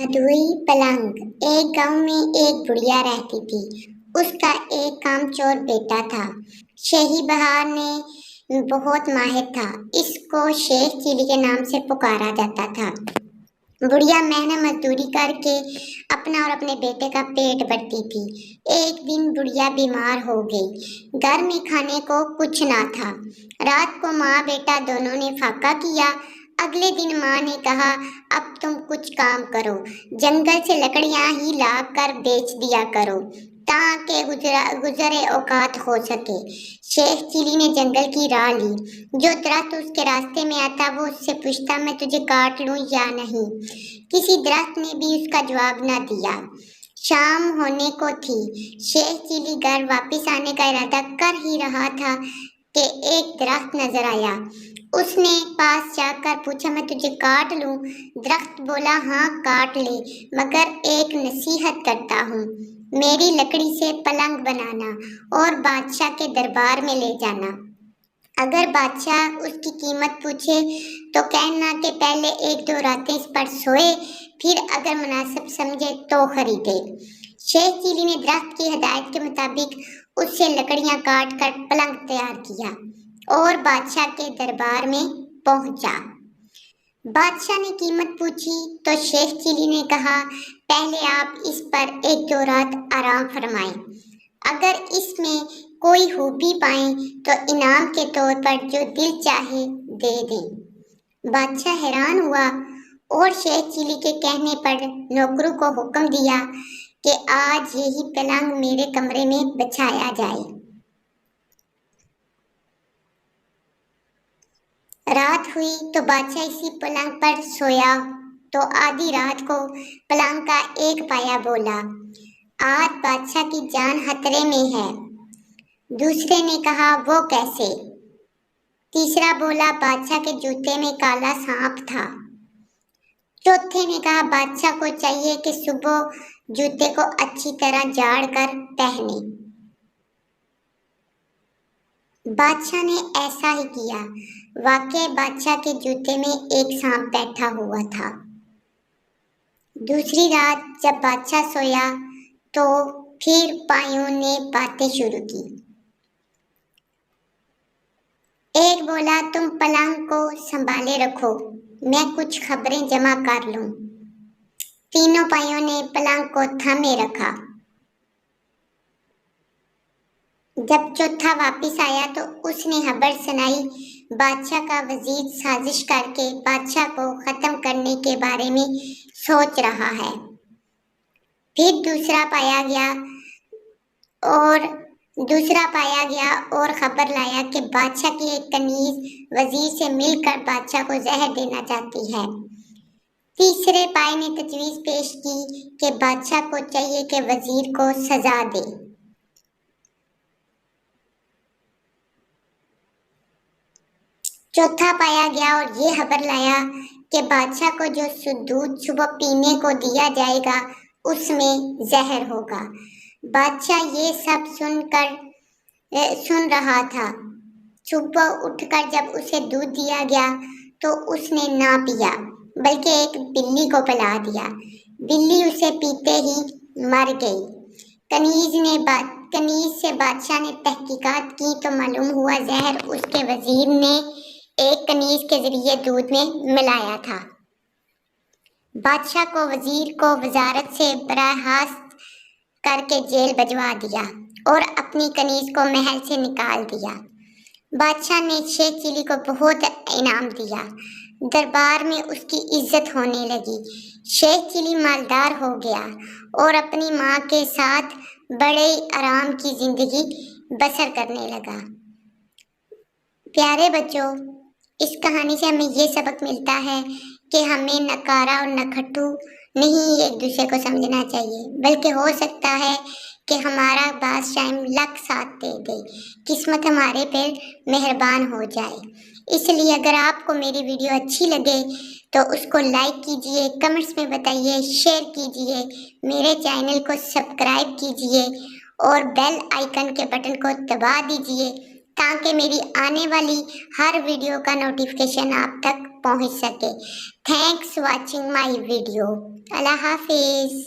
जादुई पलंग। एक गांव में एक बुढ़िया रहती थी। उसका एक कामचोर बेटा था। शेही बहार ने बहुत माहिर था। इसको शेख चिली के नाम से पुकारा जाता था। बुढ़िया मेहनत मजदूरी करके अपना और अपने बेटे का पेट भरती थी। एक दिन बुढ़िया बीमार हो गई। घर में खाने को कुछ ना था। रात को माँ बेटा दोनों ने फाका किया। अगले दिन माँ ने कहा, अब तुम कुछ काम करो, जंगल से लकड़ियां ही ला कर बेच दिया करो ताकि गुजरे औकात हो सके। शेख चिली ने जंगल की राह ली। जो दरख्त उसके रास्ते में आता वो उससे पूछता, मैं तुझे काट लूं या नहीं। किसी दरख्त ने भी उसका जवाब न दिया। शाम होने को थी। शेख चिली घर वापस आने का इरादा कर ही रहा था कि एक दरख्त नजर आया। उसने पास जाकर पूछा, मैं तुझे काट लूं? दरख्त बोला, हाँ काट ले, मगर एक नसीहत करता हूँ। मेरी लकड़ी से पलंग बनाना और बादशाह के दरबार में ले जाना। अगर बादशाह उसकी कीमत पूछे तो कहना कि पहले एक दो रातें इस पर सोए, फिर अगर मुनासिब समझे तो खरीदे। शेख चिली ने दरख्त की हिदायत के मुताबिक उससे लकड़ियां काट कर पलंग तैयार किया और बादशाह के दरबार में पहुंचा। बादशाह ने कीमत पूछी तो शेख चिली ने कहा, पहले आप इस पर एक दो रात आराम फरमाएं। अगर इसमें कोई खूबी पाएं तो इनाम के तौर पर जो दिल चाहे दे दें। बादशाह हैरान हुआ और शेख चिली के कहने पर नौकरों को हुक्म दिया कि आज यही पलंग मेरे कमरे में बिछाया जाए। रात हुई तो बादशाह इसी पलंग पर सोया तो आधी रात को पलंग का एक पाया बोला, आज बादशाह की जान खतरे में है। दूसरे ने कहा, वो कैसे? तीसरा बोला, बादशाह के जूते में काला सांप था। चौथे ने कहा, बादशाह को चाहिए कि सुबह जूते को अच्छी तरह झाड़ कर पहने। बादशाह ने ऐसा ही किया। वाकई बादशाह के जूते में एक सांप बैठा हुआ था। दूसरी रात जब बादशाह सोया तो फिर पायों ने बातें शुरू की। एक बोला, तुम पलंग को संभाले रखो, मैं कुछ खबरें जमा कर लूं। तीनों पायों ने पलंग को थामे रखा। जब चौथा वापस आया तो उसने खबर सुनाई, बादशाह का वजीर साजिश करके बादशाह को खत्म करने के बारे में सोच रहा है। फिर दूसरा पाया गया और खबर लाया कि बादशाह की एक कनीज वजीर से मिलकर बादशाह को जहर देना चाहती है। तीसरे पाए ने तजवीज पेश की कि बादशाह को चाहिए कि वजीर को सजा दे। चौथा पाया गया और ये खबर लाया कि बादशाह को जो दूध सुबह पीने को दिया जाएगा उसमें जहर होगा। बादशाह ये सब सुन रहा था। सुबह उठकर जब उसे दूध दिया गया तो उसने ना पिया बल्कि एक बिल्ली को पिला दिया। बिल्ली उसे पीते ही मर गई। कनीज से बादशाह ने तहकीकात की तो मालूम हुआ जहर उसके वजीर ने एक कनीज के जरिए दूध में मिलाया था। बादशाह को वजीर को वजारत से बर्खास्त करके जेल भिजवा दिया और अपनी कनीज को महल से निकाल दिया। बादशाह ने शेख चिली को बहुत इनाम दिया। दरबार में उसकी इज्जत होने लगी। शेख चिली मालदार हो गया और अपनी माँ के साथ बड़े आराम की जिंदगी बसर करने लगा। प्यारे बच्चों, इस कहानी से हमें ये सबक मिलता है कि हमें नकारा और नखट्टू नहीं एक दूसरे को समझना चाहिए, बल्कि हो सकता है कि हमारा बास टाइम लक साथ दे दे, किस्मत हमारे पे मेहरबान हो जाए। इसलिए अगर आपको मेरी वीडियो अच्छी लगे तो उसको लाइक कीजिए, कमेंट्स में बताइए, शेयर कीजिए, मेरे चैनल को सब्सक्राइब कीजिए और बेल आइकन के बटन को दबा दीजिए تاکہ میری آنے والی ہر ویڈیو کا نوٹیفیکیشن آپ تک پہنچ سکے۔ Thanks watching my video. اللہ حافظ۔